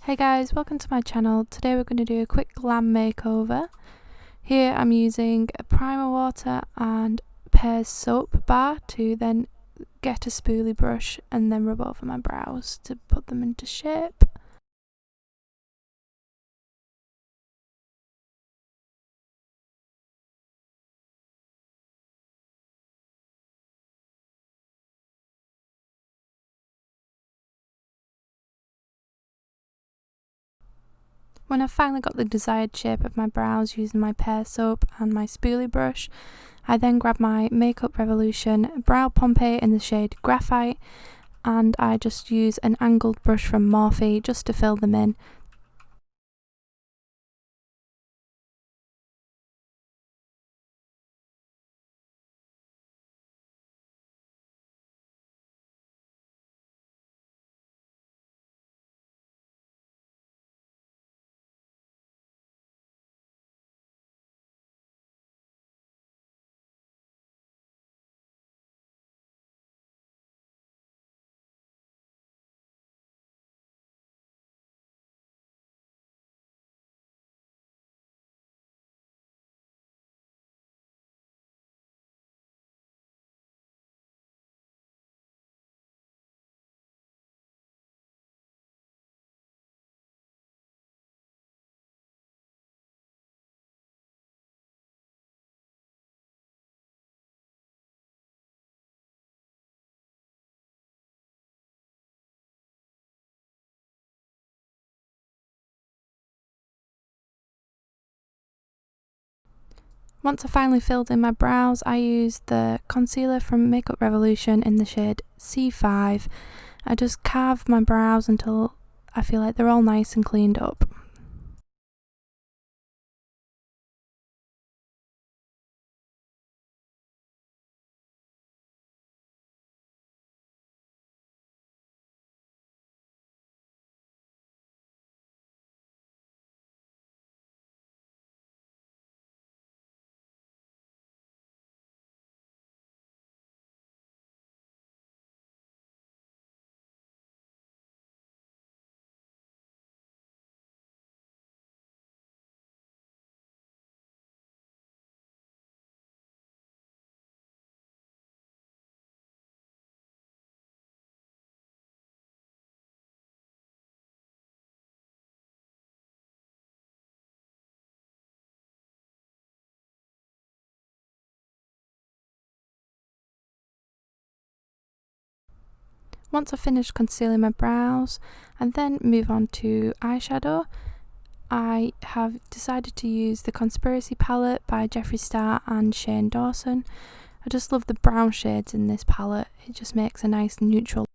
Hey guys, welcome to my channel. Today we're going to do a quick glam makeover. Here I'm using a primer water and Pear's soap bar to then get a spoolie brush and then rub over my brows to put them into shape. When I've finally got the desired shape of my brows using my Pear soap and my spoolie brush, I then grab my Makeup Revolution Brow Pomade in the shade Graphite, and I just use an angled brush from Morphe just to fill them in. Once I finally filled in my brows, I used the concealer from Makeup Revolution in the shade C5. I just carved my brows until I feel like they're all nice and cleaned up. Once I finished concealing my brows, and then move on to eyeshadow, I have decided to use the Conspiracy palette by Jeffree Star and Shane Dawson. I just love the brown shades in this palette, it just makes a nice neutral.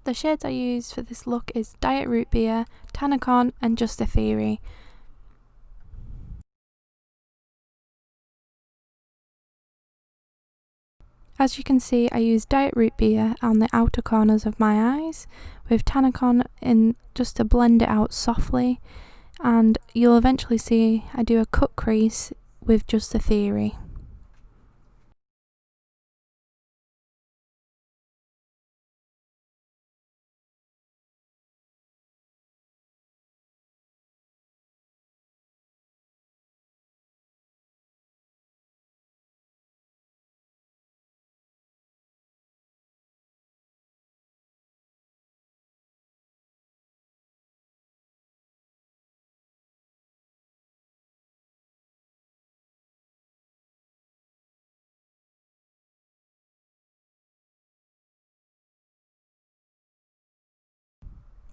The shades I used for this look is Diet Root Beer, Tanacon and Just a Theory. As you can see, I use Diet Root Beer on the outer corners of my eyes with Tanacon in just to blend it out softly, and you'll eventually see I do a cut crease with Just a Theory.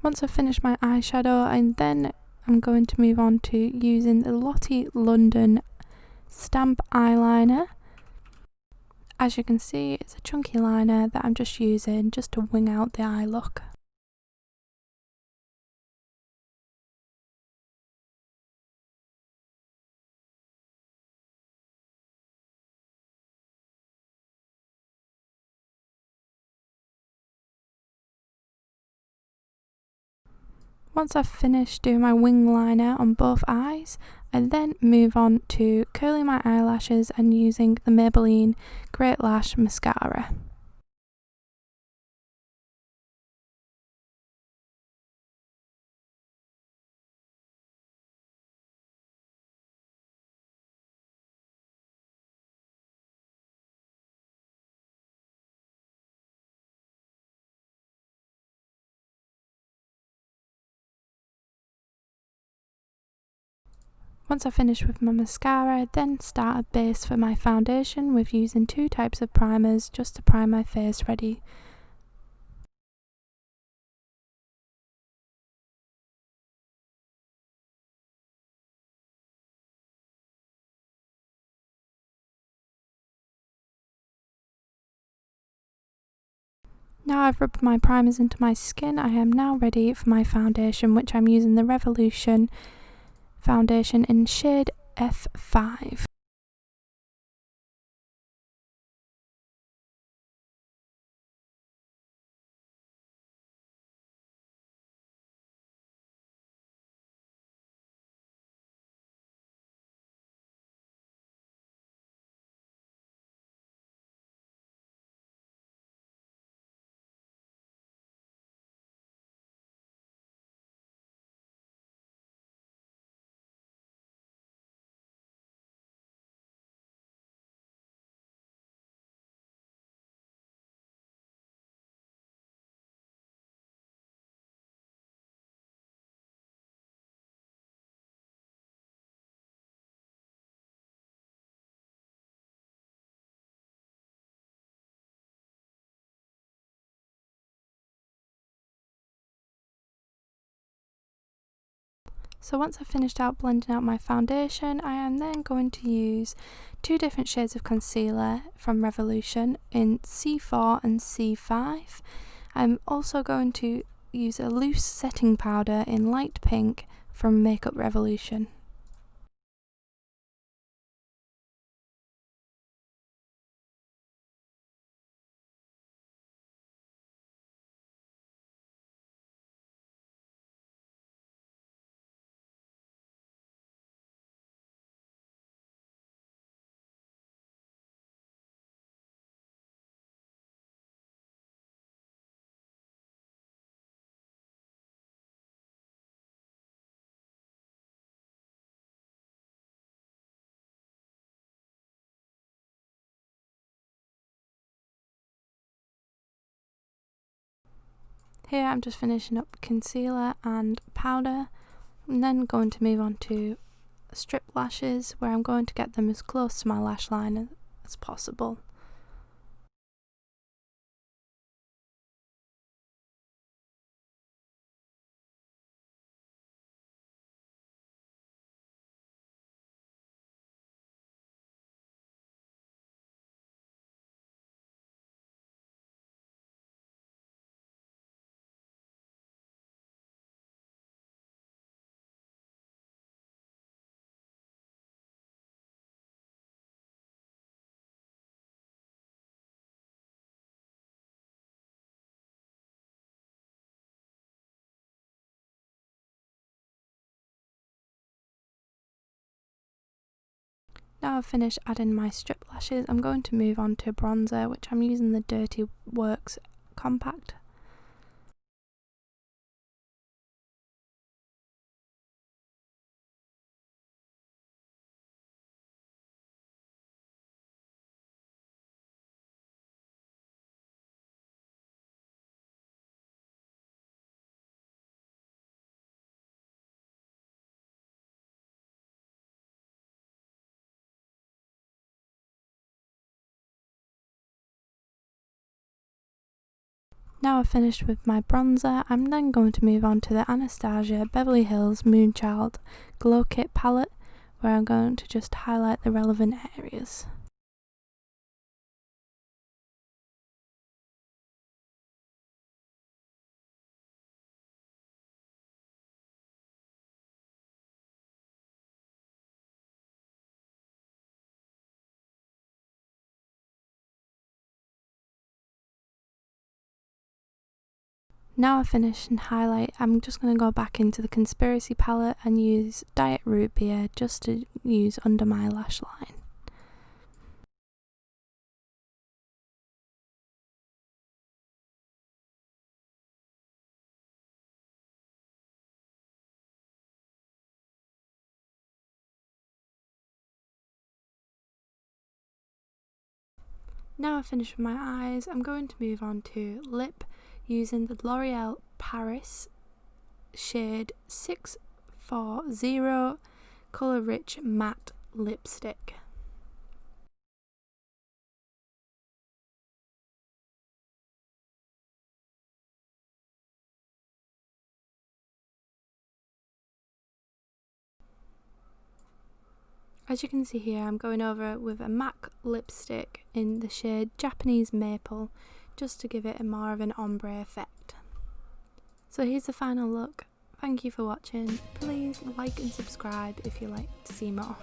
Once I've finished my eyeshadow, and then I'm going to move on to using the Lottie London Stamp Eyeliner. As you can see, it's a chunky liner that I'm just using just to wing out the eye look. Once I've finished doing my wing liner on both eyes, I then move on to curling my eyelashes and using the Maybelline Great Lash Mascara. Once I finish with my mascara, I then start a base for my foundation with using 2 types of primers just to prime my face ready. Now I've rubbed my primers into my skin, I am now ready for my foundation, which I'm using the Revolution foundation in shade F5. So once I've finished out blending out my foundation, I am then going to use 2 different shades of concealer from Revolution in C4 and C5. I'm also going to use a loose setting powder in light pink from Makeup Revolution. Here I'm just finishing up concealer and powder. I'm then going to move on to strip lashes, where I'm going to get them as close to my lash line as possible. Now I've finished adding my strip lashes, I'm going to move on to bronzer, which I'm using the Dirty Works Compact. Now I've finished with my bronzer, I'm then going to move on to the Anastasia Beverly Hills Moonchild Glow Kit palette, where I'm going to just highlight the relevant areas. Now I've finished and highlight, I'm just going to go back into the Conspiracy palette and use Diet Root Beer just to use under my lash line. Now I've finished with my eyes, I'm going to move on to lip using the L'Oreal Paris shade 640 colour rich matte lipstick. As you can see here, I'm going over it with a MAC lipstick in the shade Japanese Maple, just to give it a more of an ombre effect. So here's the final look. Thank you for watching. Please like and subscribe if you like to see more.